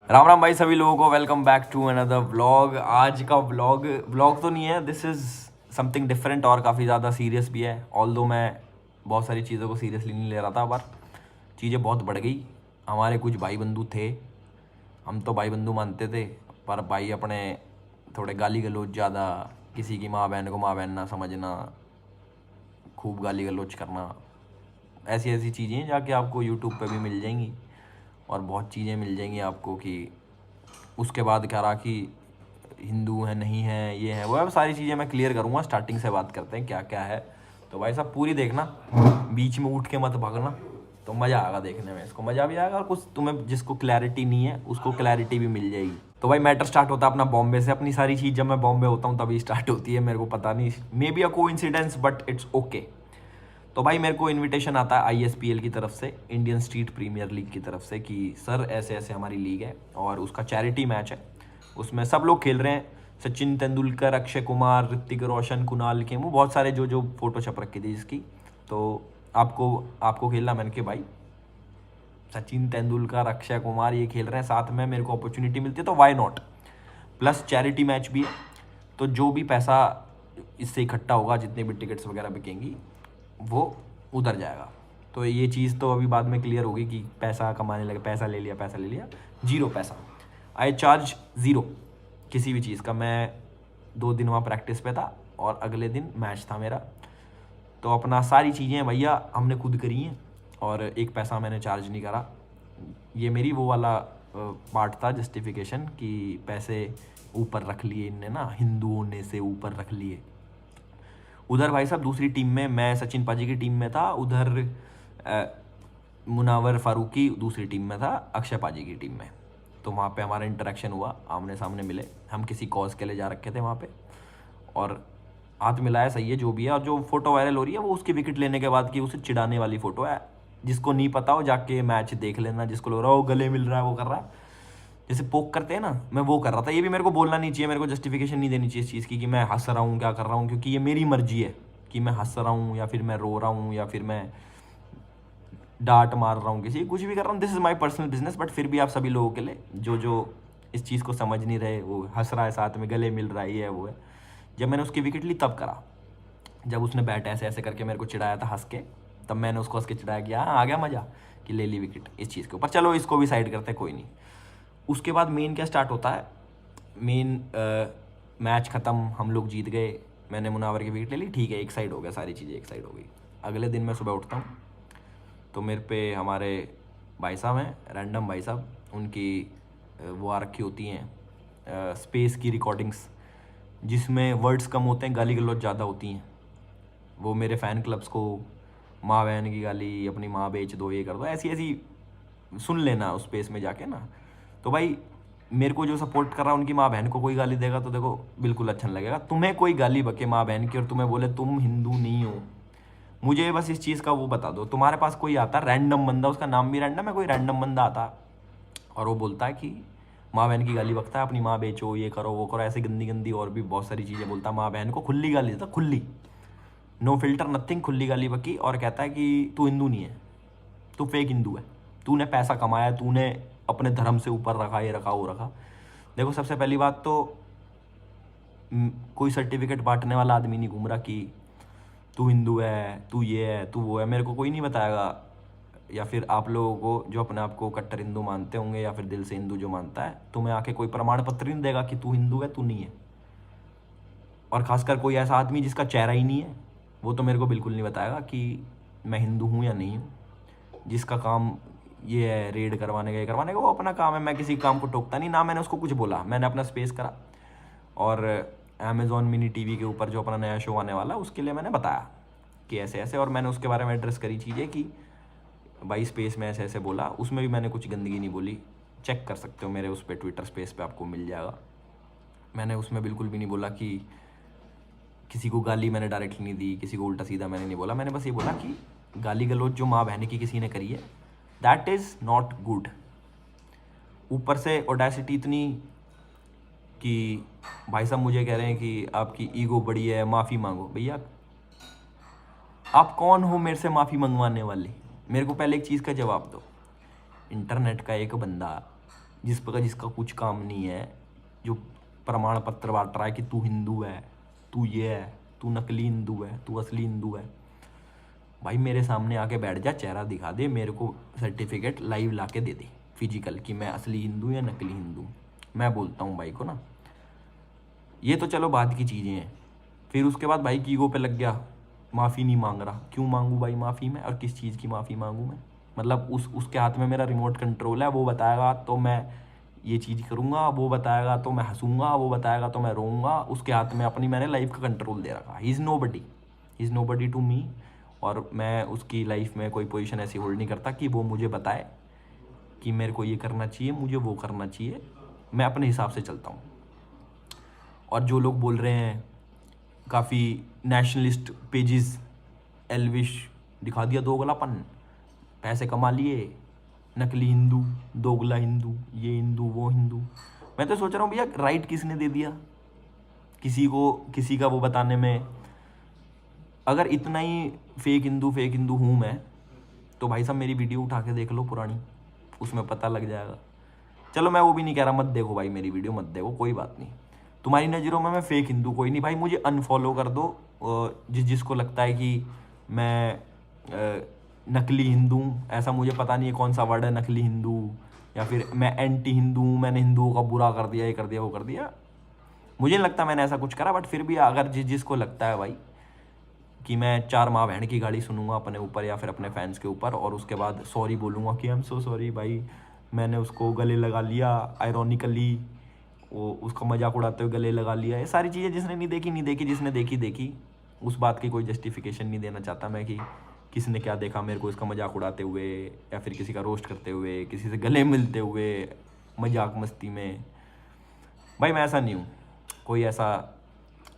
राम राम भाई सभी लोगों को, welcome back to another vlog. आज का व्लॉग व्लॉग तो नहीं है, दिस इज़ समथिंग डिफरेंट और काफ़ी ज़्यादा सीरियस भी है। ऑल्दो मैं बहुत सारी चीज़ों को सीरियसली नहीं ले रहा था, पर चीज़ें बहुत बढ़ गई। हमारे कुछ भाई बंधु थे, हम तो भाई बंधु मानते थे, पर भाई अपने थोड़े गाली गलौज ज़्यादा, किसी की माँ बहन को माँ बहन ना समझना, खूब गाली गलौज करना, ऐसी ऐसी चीज़ें जाके आपको यूट्यूब पे भी मिल जाएंगी और बहुत चीज़ें मिल जाएंगी आपको कि उसके बाद क्या रहा कि हिंदू है नहीं है, ये है वो है। सारी चीज़ें मैं क्लियर करूँगा। स्टार्टिंग से बात करते हैं क्या क्या है। तो भाई साहब पूरी देखना, बीच में उठ के मत भागना, तो मज़ा आएगा देखने में। इसको मज़ा भी आएगा और कुछ तुम्हें जिसको क्लैरिटी नहीं है उसको क्लैरिटी भी मिल जाएगी। तो भाई मैटर स्टार्ट होता है अपना बॉम्बे से। अपनी सारी चीज़ जब मैं बॉम्बे होता हूँ तभी स्टार्ट होती है, मेरे को पता नहीं, may be a coincidence but it's okay. तो भाई मेरे को इनविटेशन आता है ISPL की तरफ से, इंडियन स्ट्रीट प्रीमियर लीग की तरफ से, कि सर ऐसे ऐसे हमारी लीग है और उसका चैरिटी मैच है, उसमें सब लोग खेल रहे हैं। सचिन तेंदुलकर, अक्षय कुमार, ऋतिक रोशन, कुणाल खेमू, बहुत सारे जो जो फोटो छप रखी थी जिसकी। तो आपको आपको खेलना। मैंने कि भाई सचिन तेंदुलकर, अक्षय कुमार ये खेल रहे हैं साथ में, मेरे को अपॉर्चुनिटी मिलती है तो why not. Plus charity match भी है, तो जो भी पैसा इससे इकट्ठा होगा, जितने भी टिकट्स वगैरह बिकेंगी, वो उधर जाएगा। तो ये चीज़ तो अभी बाद में क्लियर होगी कि पैसा कमाने लगे, पैसा ले लिया, पैसा ले लिया। जीरो पैसा, आई चार्ज ज़ीरो किसी भी चीज़ का। मैं 2 दिन वहाँ प्रैक्टिस पे था और अगले दिन मैच था मेरा। तो अपना सारी चीज़ें भैया हमने खुद करी हैं और एक पैसा मैंने चार्ज नहीं करा। ये मेरी वो वाला पार्ट था, जस्टिफिकेशन, कि पैसे ऊपर रख लिए इनने ना, हिंदू होने से ऊपर रख लिए। उधर भाई साहब दूसरी टीम में मैं सचिन पाजी की टीम में था, उधर मुनावर फारूकी दूसरी टीम में था, अक्षय पाजी की टीम में। तो वहाँ पे हमारा इंटरेक्शन हुआ, आमने सामने मिले। हम किसी कॉज के लिए जा रखे थे वहाँ पे और हाथ मिलाया, सही है जो भी है। और जो फोटो वायरल हो रही है वो उसकी विकेट लेने के बाद की उसे चिढ़ाने वाली फोटो है। जिसको नहीं पता हो जाके मैच देख लेना, जिसको लग रहा हो गले मिल रहा है वो कर रहा है, जैसे पोक करते हैं ना, मैं वो कर रहा था। ये भी मेरे को बोलना नहीं चाहिए, मेरे को जस्टिफिकेशन नहीं देनी चाहिए इस चीज़ की कि मैं हंस रहा हूँ क्या कर रहा हूँ, क्योंकि ये मेरी मर्जी है कि मैं हंस रहा हूँ या फिर मैं रो रहा हूँ या फिर मैं डांट मार रहा हूँ, किसी कुछ भी कर रहा हूँ। This is my personal business. But फिर भी आप सभी लोगों के लिए जो जो इस चीज़ को समझ नहीं रहे, वो हंस रहा है साथ में, गले मिल रहा है, ये है वो है। जब मैंने उसकी विकेट ली तब करा, जब उसने बैट ऐसे ऐसे करके मेरे को चिढ़ाया था हंस के, तब मैंने उसको हंस के चिढ़ाया कि हाँ आ गया मज़ा, कि ले ली विकेट इस चीज़ के ऊपर। चलो इसको भी साइड करते हैं, कोई नहीं। उसके बाद मेन क्या स्टार्ट होता है, मेन मैच ख़त्म, हम लोग जीत गए, मैंने मुनावर की विकेट ले ली, ठीक है, एक साइड हो गया, सारी चीज़ें एक साइड हो गई। अगले दिन मैं सुबह उठता हूँ तो मेरे पे हमारे भाई साहब हैं, रैंडम भाई साहब, उनकी वो आ रखी होती हैं स्पेस की रिकॉर्डिंग्स, जिसमें वर्ड्स कम होते हैं, गाली गलौज ज़्यादा होती हैं। वो मेरे फ़ैन क्लब्स को माँ बहन की गाली, अपनी माँ बेच दो, ये कर दो, ऐसी ऐसी सुन लेना उस स्पेस में जाके ना। तो भाई मेरे को जो सपोर्ट कर रहा है, उनकी माँ बहन को कोई गाली देगा तो देखो बिल्कुल अच्छा नहीं लगेगा। तुम्हें कोई गाली बके माँ बहन की और तुम्हें बोले तुम हिंदू नहीं हो, मुझे बस इस चीज़ का वो बता दो। तुम्हारे पास कोई आता रैंडम बंदा, उसका नाम भी रैंडम है, कोई रैंडम बंदा आता और वो बोलता है कि माँ बहन की गाली बकता है, अपनी माँ बेचो, ये करो वो करो, ऐसी गंदी गंदी और भी बहुत सारी चीज़ें बोलता है। माँ बहन को खुली गाली देता, खुली, नो फिल्टर नथिंग, खुली गाली बकी। और कहता है कि तू हिंदू नहीं है, तू फेक हिंदू है, तूने पैसा कमाया, तूने अपने धर्म से ऊपर रखा, ये रखा वो रखा। देखो सबसे पहली बात तो कोई सर्टिफिकेट बांटने वाला आदमी नहीं घूम रहा कि तू हिंदू है, तू ये है, तू वो है, मेरे को कोई नहीं बताएगा। या फिर आप लोगों को जो अपने आप को कट्टर हिंदू मानते होंगे या फिर दिल से हिंदू जो मानता है, तुम्हें आके कोई प्रमाण पत्र नहीं देगा कि तू हिंदू है, तू नहीं है। और खासकर कोई ऐसा आदमी जिसका चेहरा ही नहीं है, वो तो मेरे को बिल्कुल नहीं बताएगा कि मैं हिंदू हूँ या नहीं हूँ। जिसका काम ये है रेड करवाने का, ये करवाने का, वो अपना काम है। मैं किसी काम को टोकता नहीं, ना मैंने उसको कुछ बोला, मैंने अपना स्पेस करा। और अमेज़ॉन मिनी टीवी के ऊपर जो अपना नया शो आने वाला, उसके लिए मैंने बताया कि ऐसे ऐसे, और मैंने उसके बारे में एड्रेस करी चीज़ें कि भाई स्पेस में ऐसे ऐसे बोला। उसमें भी मैंने कुछ गंदगी नहीं बोली, चेक कर सकते हो मेरे उस पर, ट्विटर स्पेस पे आपको मिल जाएगा। मैंने उसमें बिल्कुल भी नहीं बोला कि किसी को गाली मैंने डायरेक्टली नहीं दी, किसी को उल्टा सीधा मैंने नहीं बोला। मैंने बस ये बोला कि गाली गलौज जो माँ बहन की किसी ने करी है, दैट इज़ नॉट गुड। ऊपर से ऑडेसिटी इतनी कि भाई साहब मुझे कह रहे हैं कि आपकी ईगो बड़ी है, माफ़ी मांगो। भैया आप कौन हो मेरे से माफ़ी मंगवाने वाले? मेरे को पहले एक चीज़ का जवाब दो। इंटरनेट का एक बंदा जिसका कुछ काम नहीं है, जो प्रमाण पत्र बांट रहा है कि तू हिंदू है, तू ये है, तू नकली हिंदू है, तू असली हिंदू है। भाई मेरे सामने आके बैठ जा, चेहरा दिखा दे, मेरे को सर्टिफिकेट लाइव ला के दे दे फिजिकल कि मैं असली हिंदू या नकली हिंदू। मैं बोलता हूँ भाई को ना, ये तो चलो बाद की चीज़ें हैं। फिर उसके बाद भाई की ईगो पे लग गया, माफ़ी नहीं मांग रहा। क्यों मांगूँ भाई माफ़ी मैं, और किस चीज़ की माफ़ी मांगूँ मैं? मतलब उसके हाथ में मेरा रिमोट कंट्रोल है, वो बताएगा तो मैं ये चीज़ करूँगा, वो बताएगा तो मैं हंसूँगा, वो बताएगा तो मैं रोऊँगा। उसके हाथ में अपनी मैंने लाइफ का कंट्रोल दे रखा। He is nobody to me. और मैं उसकी लाइफ में कोई पोजीशन ऐसी होल्ड नहीं करता कि वो मुझे बताए कि मेरे को ये करना चाहिए, मुझे वो करना चाहिए। मैं अपने हिसाब से चलता हूँ। और जो लोग बोल रहे हैं काफ़ी नेशनलिस्ट पेजेस, एल्विश दिखा दिया दोगलापन, पैसे कमा लिए, नकली हिंदू, दोगला हिंदू, ये हिंदू वो हिंदू। मैं तो सोच रहा हूँ भैया राइट किसने दे दिया किसी का वो बताने में? अगर इतना ही फेक हिंदू हूँ मैं, तो भाई साहब मेरी वीडियो उठा के देख लो पुरानी, उसमें पता लग जाएगा। चलो मैं वो भी नहीं कह रहा मत देखो भाई मेरी वीडियो, मत देखो, कोई बात नहीं। तुम्हारी नज़रों में मैं फेक हिंदू कोई नहीं भाई, मुझे अनफॉलो कर दो। जिसको लगता है कि मैं नकली हिंदू, ऐसा मुझे पता नहीं है कौन सा वर्ड है नकली हिंदू, या फिर मैं एंटी हिंदू हूँ, मैंने हिंदुओं का बुरा कर दिया, ये कर दिया वो कर दिया। मुझे नहीं लगता मैंने ऐसा कुछ करा, बट फिर भी अगर जिसको लगता है भाई कि मैं 4 माँ बहन की गाली सुनूंगा अपने ऊपर या फिर अपने फैंस के ऊपर, और उसके बाद सॉरी बोलूँगा कि आई एम सो सॉरी भाई, मैंने उसको गले लगा लिया आयरॉनिकली, वो उसका मजाक उड़ाते हुए गले लगा लिया, ये सारी चीज़ें जिसने नहीं देखी, जिसने देखी उस बात की कोई जस्टिफिकेशन नहीं देना चाहता मैं कि किसने क्या देखा मेरे को इसका मजाक उड़ाते हुए, या फिर किसी का रोस्ट करते हुए, किसी से गले मिलते हुए मजाक मस्ती में। भाई मैं ऐसा नहीं हूँ। कोई ऐसा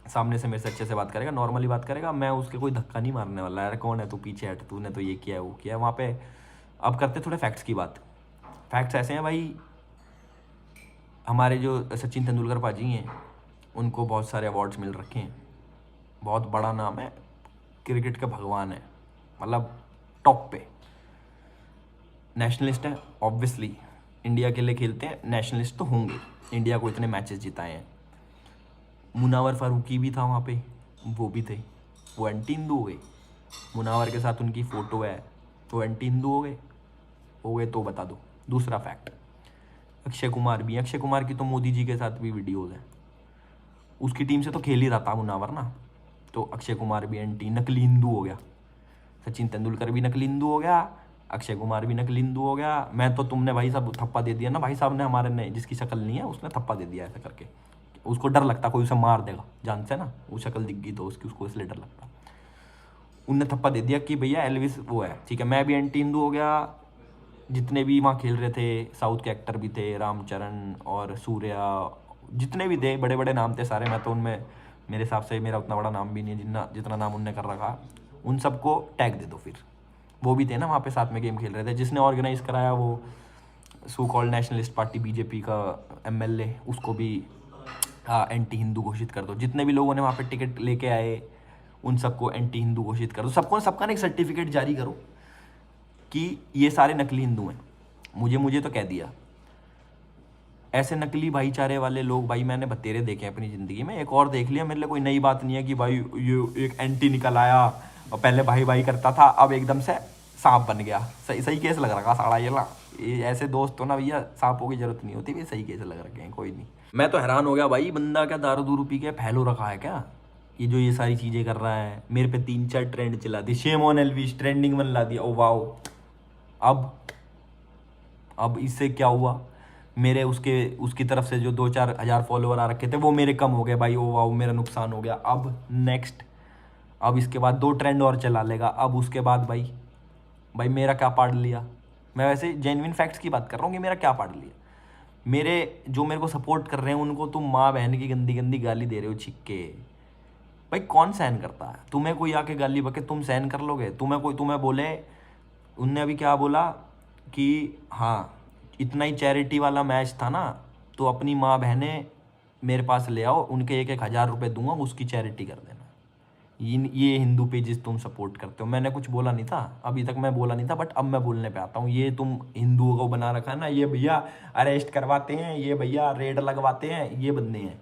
सामने से मेरे से अच्छे से बात करेगा, नॉर्मली बात करेगा, मैं उसके कोई धक्का नहीं मारने वाला। यार कौन है तू, पीछे हट, तूने तो ये किया है वो किया है वहाँ पे। अब करते थोड़े फैक्ट्स की बात। फैक्ट्स ऐसे हैं भाई, हमारे जो सचिन तेंदुलकर पाजी हैं उनको बहुत सारे अवार्ड्स मिल रखे हैं, बहुत बड़ा नाम है, क्रिकेट के भगवान है, मतलब टॉप पे। नेशनलिस्ट है ऑब्वियसली, इंडिया के लिए खेलते हैं, नेशनलिस्ट तो होंगे, इंडिया को इतने मैचेस जिताए हैं। मुनावर फारूकी भी था वहाँ पे, वो भी थे, वो एंटी हिंदू हो गए। मुनावर के साथ उनकी फ़ोटो है, तो एंटी हिंदू हो गए तो बता दो। दूसरा फैक्ट, अक्षय कुमार की तो मोदी जी के साथ भी वीडियोज़ हैं, उसकी टीम से तो खेल ही रहा था मुनावर ना, तो अक्षय कुमार भी एंटी नकली हिंदू हो गया। सचिन तेंदुलकर भी नकली हिंदू हो गया, अक्षय कुमार भी नकली हिंदू हो गया। मैं तो तुमने भाई साहब थप्पा दे दिया ना, भाई साहब ने हमारे ने जिसकी शक्ल नहीं है उसने थप्पा दे दिया ऐसा करके, उसको डर लगता कोई उसे मार देगा, जानते ना, वो शक्ल दिख गई तो उसको इसलिए डर लगता। उनने थप्पा दे दिया कि भैया एल्विस वो है, ठीक है। मैं भी एंटी हिंदू हो गया। जितने भी वहाँ खेल रहे थे साउथ के एक्टर भी थे, रामचरण और सूर्या, जितने भी थे बड़े बड़े नाम थे सारे, मैं तो उनमें मेरे हिसाब से मेरा उतना बड़ा नाम भी नहीं है जितना नाम उनने कर रखा। उन सबको टैग दे दो फिर, वो भी थे ना वहाँ पे साथ में गेम खेल रहे थे। जिसने ऑर्गेनाइज कराया वो so called nationalist party BJP का एमएलए, उसको भी एंटी हिंदू घोषित कर दो। जितने भी लोगों ने वहाँ पे टिकट लेके आए उन सबको एंटी हिंदू घोषित कर दो। सबका ना एक सर्टिफिकेट जारी करो कि ये सारे नकली हिंदू हैं। मुझे तो कह दिया। ऐसे नकली भाईचारे वाले लोग भाई मैंने बतेरे देखे हैं अपनी ज़िंदगी में। एक और देख लिया, मेरे लिए कोई नई बात नहीं है कि भाई ये एक एंटी निकल आया और पहले भाई करता था अब एकदम से सांप बन गया। सही केस लग रहा साड़ा ये ऐसे दोस्त तो ना भैया सांपों की जरूरत नहीं होती, सही केस लग रखे हैं, कोई नहीं। मैं तो हैरान हो गया भाई, बंदा क्या दारू दूरू पी के फैलो रखा है क्या, ये जो ये सारी चीज़ें कर रहा है। मेरे पे 3-4 ट्रेंड चला दी, शेम ऑन एल्विश ट्रेंडिंग में ला दिया। ओ वाओ, अब इससे क्या हुआ, मेरे उसकी तरफ से जो 2-4 हज़ार फॉलोवर आ रखे थे वो मेरे कम हो गए भाई। ओ वाओ, मेरा नुकसान हो गया। अब नेक्स्ट, अब इसके बाद 2 ट्रेंड और चला लेगा। अब उसके बाद भाई मेरा क्या पाड़ लिया। मैं वैसे जेन्युइन फैक्ट्स की बात कर रहा हूँ कि मेरा क्या पाड़ लिया। मेरे को सपोर्ट कर रहे हैं उनको तुम माँ बहन की गंदी गंदी गाली दे रहे हो छिक्के। भाई कौन सहन करता है? तुम्हें कोई आके गाली बके तुम सहन कर लोगे? तुम्हें बोले, उनने अभी क्या बोला कि हाँ इतना ही चैरिटी वाला मैच था ना, तो अपनी माँ बहनें मेरे पास ले आओ, उनके 1-1 हज़ार रुपये दूंगा, उसकी चैरिटी कर देना। ये हिंदू पेजेस तुम सपोर्ट करते हो। मैंने कुछ बोला नहीं था, अभी तक मैं बोला नहीं था, बट अब मैं बोलने पे आता हूँ। ये तुम हिंदुओं को बना रखा है ना, ये भैया अरेस्ट करवाते हैं, ये भैया रेड लगवाते हैं, ये बंदे हैं।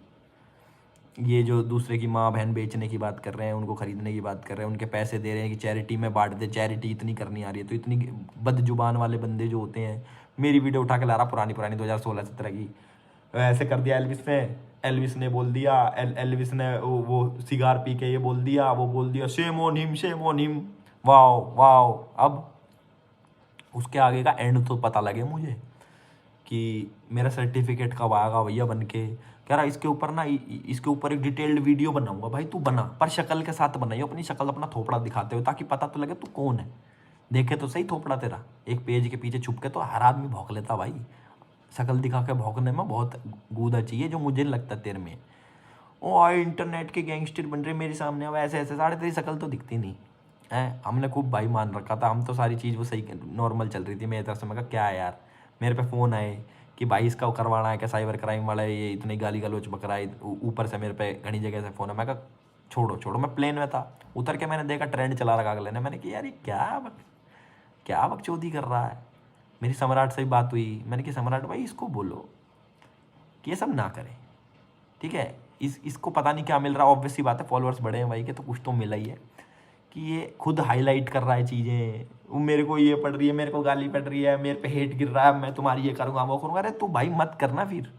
ये जो दूसरे की माँ बहन बेचने की बात कर रहे हैं, उनको खरीदने की बात कर रहे हैं, उनके पैसे दे रहे हैं कि चैरिटी में बांट दे। चैरिटी इतनी करनी आ रही है तो इतनी बदजुबान वाले बंदे जो होते हैं, मेरी वीडियो उठा के ला रहा पुरानी पुरानी 2016-17 की, ऐसे कर दिया एल्विस ने। एल्विस ने बोल दिया, एल्विस ने वो सिगार पी के ये बोल दिया, वो बोल दिया shame on him, shame on him. Wow wow. अब उसके आगे का एंड तो पता लगे मुझे कि मेरा सर्टिफिकेट कब आएगा भैया बन के। कह रहा इसके ऊपर ना इसके ऊपर एक डिटेल्ड वीडियो बनाऊंगा। भाई तू बना, पर शक्ल के साथ बनाइए, अपनी शक्ल अपना थोपड़ा दिखाते हो, ताकि पता तो लगे तू कौन है। देखे तो सही थोपड़ा तेरा, एक पेज के पीछे छुप के तो हर आदमी भौंक लेता भाई। शक्ल दिखा के भौंकने में बहुत गूदा चाहिए, जो मुझे लगता है तेरे में। ओ आए इंटरनेट के गैंगस्टर बन रहे मेरे सामने, अब ऐसे ऐसे साढ़े तेरी शक्ल तो दिखती नहीं है। हमने खूब भाई मान रखा था, हम तो सारी चीज़ वो सही नॉर्मल चल रही थी मेरी तरफ से। मैं कहा क्या है यार, मेरे पे फ़ोन आए कि भाई इसका करवाना है क्या, साइबर क्राइम वाला है ये, इतनी गाली गलौच बकरा है, ऊपर से मेरे पे घनी जगह से फ़ोन है। मैं कहा छोड़ो छोड़ो, मैं प्लेन में था, उतर के मैंने देखा ट्रेंड चला रखा अगले ने। मैंने कहा यार ये क्या बकचोदी कर रहा है। मेरी सम्राट से भी बात हुई, मैंने कहा सम्राट भाई इसको बोलो कि ये सब ना करे, ठीक है। इसको पता नहीं क्या मिल रहा है, ऑब्वियस सी बात है, फॉलोअर्स बढ़े हैं भाई के तो कुछ तो मिला ही है, कि ये खुद हाईलाइट कर रहा है चीज़ें। वो मेरे को ये पड़ रही है, मेरे को गाली पड़ रही है, मेरे पे हेट गिर रहा है, मैं तुम्हारी ये करूँगा वो करूँगा। अरे तू भाई मत करना, फिर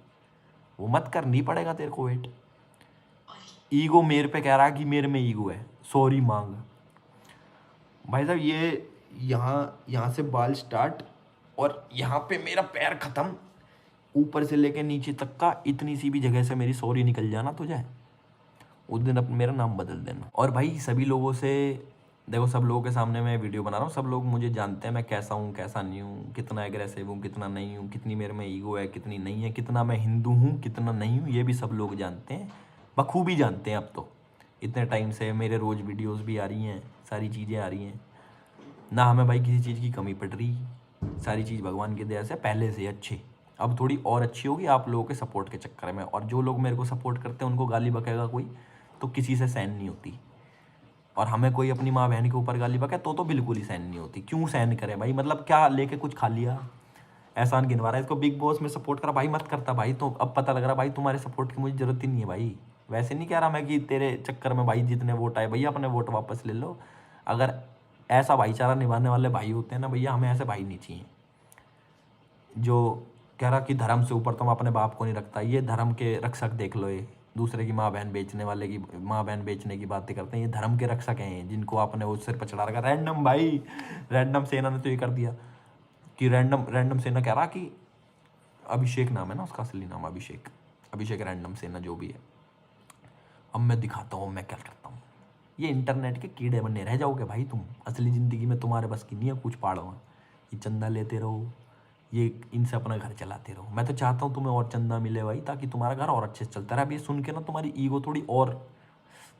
वो मत करनी पड़ेगा तेरे को हेट। ईगो मेरे पे कह रहा है कि मेरे में ईगो है, सॉरी मांग। भाई साहब ये यहाँ से बाल स्टार्ट और यहाँ पे मेरा पैर ख़त्म, ऊपर से लेके नीचे तक का इतनी सी भी जगह से मेरी सॉरी निकल जाना तुझे, उस दिन अपना मेरा नाम बदल देना। और भाई सभी लोगों से देखो, सब लोगों के सामने मैं वीडियो बना रहा हूँ, सब लोग मुझे जानते हैं मैं कैसा हूँ कैसा नहीं हूँ, कितना एग्रेसिव हूँ कितना नहीं हूँ, कितनी मेरे में ईगो है कितनी नहीं है, कितना मैं हिंदू हूँ कितना नहीं हूँ, ये भी सब लोग जानते हैं, बखूबी जानते हैं। अब तो इतने टाइम से मेरे रोज़ वीडियोज़ भी आ रही हैं, सारी चीज़ें आ रही हैं ना, हमें भाई किसी चीज़ की कमी पड़ रही, सारी चीज़ भगवान की दया से पहले से अच्छी, अब थोड़ी और अच्छी होगी आप लोगों के सपोर्ट के चक्कर में। और जो लोग मेरे को सपोर्ट करते हैं उनको गाली बकेगा कोई तो किसी से सहन नहीं होती, और हमें कोई अपनी माँ बहन के ऊपर गाली बके तो बिल्कुल ही सहन नहीं होती। क्यों सहन करें भाई, मतलब क्या लेके कुछ खा लिया, एहसान गिनवा रहा है इसको बिग बॉस में सपोर्ट करा भाई, मत करता भाई। तो अब पता लग रहा भाई तुम्हारे सपोर्ट की मुझे ज़रूरत ही नहीं है भाई। वैसे नहीं कह रहा मैं कि तेरे चक्कर में भाई जितने वोट आए भैया अपने वोट वापस ले लो। अगर ऐसा भाईचारा निभाने वाले भाई होते हैं ना भैया, हमें ऐसे भाई नहीं चाहिए जो कह रहा कि धर्म से ऊपर तो मैं अपने बाप को नहीं रखता। ये धर्म के रक्षक देख लो, ये दूसरे की माँ बहन बेचने वाले की माँ बहन बेचने की बातें करते हैं, ये धर्म के रक्षक हैं जिनको आपने वो सिर पर चढ़ा रखा। रैंडम भाई, रैंडम सेना ने तो ये कर दिया कि रैंडम सेना कह रहा कि अभिषेक नाम है ना उसका, असली नाम अभिषेक रैंडम सेना जो भी है। अब मैं दिखाता हूँ मैं क्या करता हूँ। ये इंटरनेट के कीड़े बने रह जाओगे भाई तुम, असली ज़िंदगी में तुम्हारे बस की नहीं है कुछ पाड़ो। ये चंदा लेते रहो, ये इनसे अपना घर चलाते रहो। मैं तो चाहता हूँ तुम्हें और चंदा मिले भाई, ताकि तुम्हारा घर और अच्छे से चलता रहे। अब ये सुन के ना तुम्हारी ईगो थोड़ी और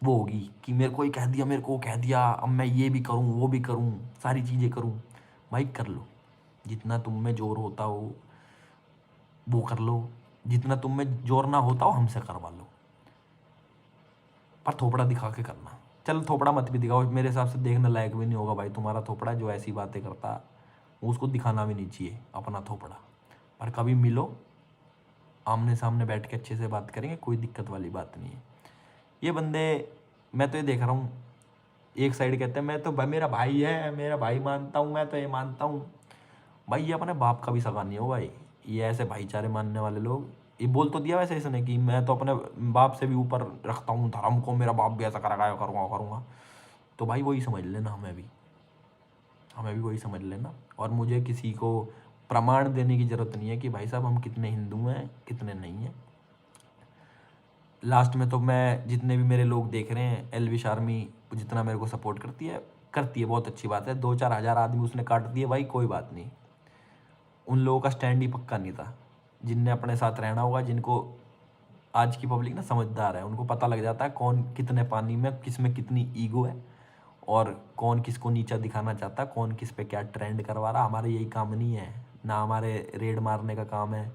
वो होगी कि मेरे को ये कह दिया, मेरे को कह दिया, अब मैं ये भी करूँ वो भी करूँ, सारी चीज़ें करूँ। भाई कर लो, जितना तुम में जोर होता हो वो कर लो, जितना तुम में जोर ना होता हो हमसे करवा लो, पर थोपड़ा दिखा के करना। चल थोपड़ा मत भी दिखाओ, मेरे हिसाब से देखने लायक भी नहीं होगा भाई तुम्हारा थोपड़ा। जो ऐसी बातें करता उसको दिखाना भी नहीं चाहिए अपना थोपड़ा। पर कभी मिलो, आमने सामने बैठ के अच्छे से बात करेंगे, कोई दिक्कत वाली बात नहीं है। ये बंदे, मैं तो ये देख रहा हूँ, एक साइड कहते हैं मैं तो भाई मेरा भाई है, मेरा भाई मानता हूँ, मैं तो ये मानता हूँ। भाई ये अपने बाप का भी सगा नहीं हो भाई। ये ऐसे भाईचारे मानने वाले लोग, ये बोल तो दिया वैसे इसने कि मैं तो अपने बाप से भी ऊपर रखता हूँ धर्म को, मेरा बाप भी ऐसा करेगा करूँगा। तो भाई वही समझ लेना, हमें भी वही समझ लेना। और मुझे किसी को प्रमाण देने की ज़रूरत नहीं है कि भाई साहब हम कितने हिंदू हैं कितने नहीं हैं। लास्ट में तो मैं जितने भी मेरे लोग देख रहे हैं, एल्विश आर्मी जितना मेरे को सपोर्ट करती है बहुत अच्छी बात है। 2-4 हज़ार आदमी उसने काट दिए भाई, कोई बात नहीं। उन लोगों का स्टैंड ही पक्का नहीं था, जिनने अपने साथ रहना होगा, जिनको आज की पब्लिक ना समझदार है, उनको पता लग जाता है कौन कितने पानी में, किस में कितनी ईगो है, और कौन किसको नीचा दिखाना चाहता है, कौन किस पे क्या ट्रेंड करवा रहा। हमारा यही काम नहीं है ना, हमारे रेड मारने का काम है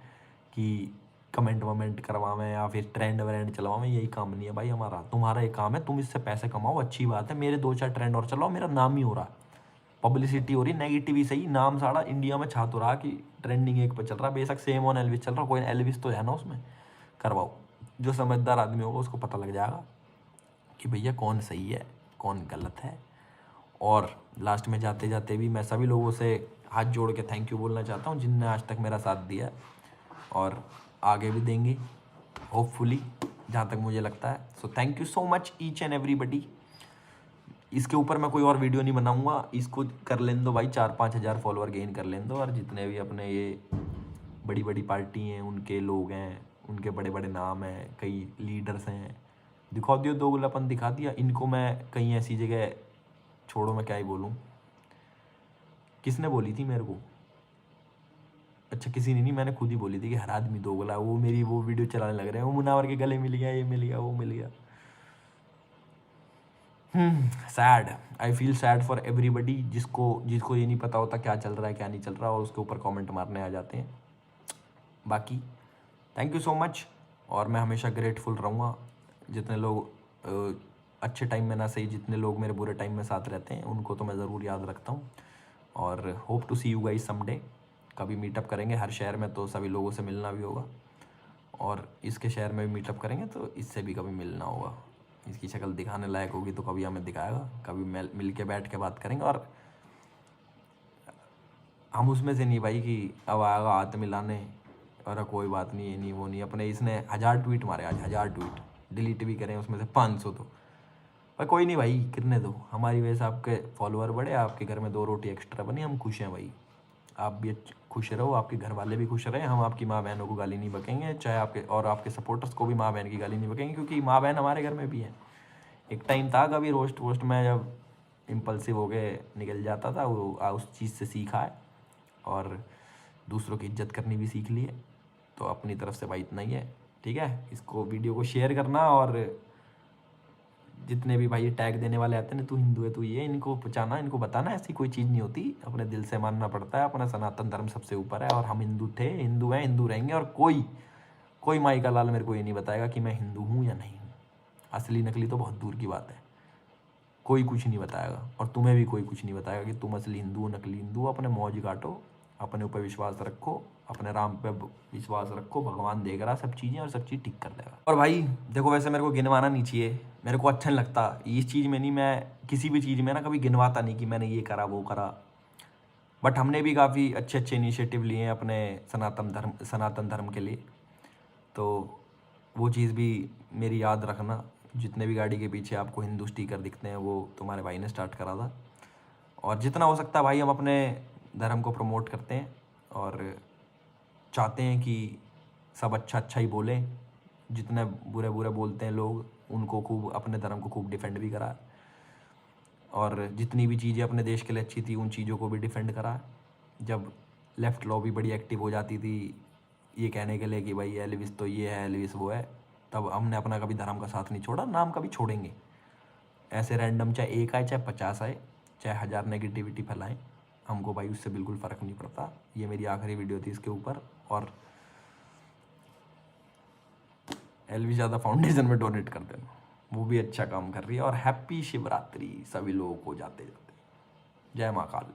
कि कमेंट वमेंट करवावें या फिर ट्रेंड व्रेंड चलवावें, यही काम नहीं है भाई हमारा। तुम्हारा एक काम है, तुम इससे पैसे कमाओ, अच्छी बात है, मेरे 2-4 ट्रेंड और चलाओ, मेरा नाम ही हो रहा है, पब्लिसिटी हो रही, नेगेटिव ही सही, नाम साड़ा इंडिया में छा तो रहा कि ट्रेंडिंग एक पे चल रहा, बेशक सेम ऑन एल्विस चल रहा, कोई एल्विस तो है ना उसमें। करवाओ, जो समझदार आदमी होगा उसको पता लग जाएगा कि भैया कौन सही है कौन गलत है। और लास्ट में जाते जाते भी मैं सभी लोगों से हाथ जोड़ के थैंक यू बोलना चाहता हूँ जिनने आज तक मेरा साथ दिया और आगे भी देंगे होपफुली, जहाँ तक मुझे लगता है। So thank you so much each and everybody. इसके ऊपर मैं कोई और वीडियो नहीं बनाऊंगा, इसको कर लेने दो भाई, 4-5 हज़ार फॉलोअर गेन कर लेने दो, और जितने भी अपने ये बड़ी बड़ी पार्टी हैं उनके लोग हैं, उनके बड़े बड़े नाम हैं, कई लीडर्स हैं, दिखा दियो दोगलापन दिखा दिया इनको। मैं कहीं ऐसी जगह, छोड़ो मैं क्या ही बोलूँ, किसने बोली थी मेरे को, अच्छा किसी ने नहीं, मैंने खुद ही बोली थी कि हर आदमी दोगला। वो मेरी वो वीडियो चलाने लग रहे हैं, वो मुनावर के गले मिल गया, ये मिल गया, वो मिल गया। Sad, I feel sad for everybody, जिसको ये नहीं पता होता क्या चल रहा है क्या नहीं चल रहा, और उसके ऊपर कमेंट मारने आ जाते हैं। बाकी थैंक यू सो मच, और मैं हमेशा ग्रेटफुल रहूँगा। जितने लोग अच्छे टाइम में ना सही, जितने लोग मेरे बुरे टाइम में साथ रहते हैं उनको तो मैं ज़रूर याद रखता हूँ। और hope to see you guys someday, कभी मीटअप करेंगे हर शहर में, तो सभी लोगों से मिलना भी होगा, और इसके शहर में भी मीटअप करेंगे तो इससे भी कभी मिलना होगा। इसकी शक्ल दिखाने लायक होगी तो कभी हमें दिखाएगा, कभी मिल के बैठ के बात करेंगे। और हम उसमें से नहीं भाई कि अब आएगा हाथ मिलाने और कोई बात नहीं, ये नहीं वो नहीं। अपने इसने 1000 ट्वीट मारे आज, 1000 ट्वीट डिलीट भी करें उसमें से 500 तो पर कोई नहीं भाई, कितने दो, हमारी वजह से आपके फॉलोअर बढ़े, आपके घर में 2 रोटी एक्स्ट्रा बनी, हम खुश हैं भाई। आप भी खुश रहो, आपके घर वाले भी खुश रहें, हम आपकी माँ बहनों को गाली नहीं बकेंगे, चाहे आपके और आपके सपोर्टर्स को भी माँ बहन की गाली नहीं बकेंगे, क्योंकि माँ बहन हमारे घर में भी है। एक टाइम था कभी रोस्ट वोस्ट में जब इम्पल्सिव हो गए निकल जाता था, वो उस चीज़ से सीखा है और दूसरों की इज्जत करनी भी सीख ली है। तो अपनी तरफ से भाई इतना ही है, ठीक है। इसको वीडियो को शेयर करना, और जितने भी भाई टैग देने वाले आते हैं ना, तू हिंदू है तू ये, इनको पहचाना, इनको बताना ऐसी कोई चीज़ नहीं होती, अपने दिल से मानना पड़ता है, अपना सनातन धर्म सबसे ऊपर है, और हम हिंदू थे, हिंदू हैं, हिंदू रहेंगे। और कोई माई का लाल मेरे को ये नहीं बताएगा कि मैं हिंदू हूँ या नहीं हूँ। असली नकली तो बहुत दूर की बात है, कोई कुछ नहीं बताएगा, और तुम्हें भी कोई कुछ नहीं बताएगा कि तुम असली हिंदू हो नकली हिंदू हो। अपने मौज काटो, अपने ऊपर विश्वास रखो, अपने राम पे विश्वास रखो, भगवान देख रहा सब चीज़ें और सब चीज़ ठीक कर देगा। और भाई देखो, वैसे मेरे को गिनवाना नहीं चाहिए, मेरे को अच्छा नहीं लगता इस चीज़ में, नहीं मैं किसी भी चीज़ में ना कभी गिनवाता नहीं कि मैंने ये करा वो करा, बट हमने भी काफ़ी अच्छे अच्छे इनिशिएटिव लिए हैं अपने सनातन धर्म के लिए। तो वो चीज़ भी मेरी याद रखना, जितने भी गाड़ी के पीछे आपको हिंदू स्टिकर दिखते हैं वो तुम्हारे भाई ने स्टार्ट करा था। और जितना हो सकता है भाई हम अपने धर्म को प्रमोट करते हैं, और चाहते हैं कि सब अच्छा अच्छा ही बोलें, जितने बुरे बुरे बोलते हैं लोग उनको खूब, अपने धर्म को खूब डिफेंड भी करा, और जितनी भी चीज़ें अपने देश के लिए अच्छी थी उन चीज़ों को भी डिफेंड करा। जब लेफ़्ट लॉबी बड़ी एक्टिव हो जाती थी ये कहने के लिए कि भाई एल्विस तो ये है, एल्विस वो है, तब हमने अपना कभी धर्म का साथ नहीं छोड़ा, नाम कभी छोड़ेंगे। ऐसे रैंडम चाहे 1 आए चाहे 50 आए चाहे 1000 नेगेटिविटी फैलाएं, हमको भाई उससे बिल्कुल फ़र्क नहीं पड़ता। ये मेरी आखिरी वीडियो थी इसके ऊपर, और एलवी ज़्यादा फाउंडेशन में डोनेट कर देना, वो भी अच्छा काम कर रही है। और हैप्पी शिवरात्रि सभी लोगों को जाते जाते, जय महाकाल।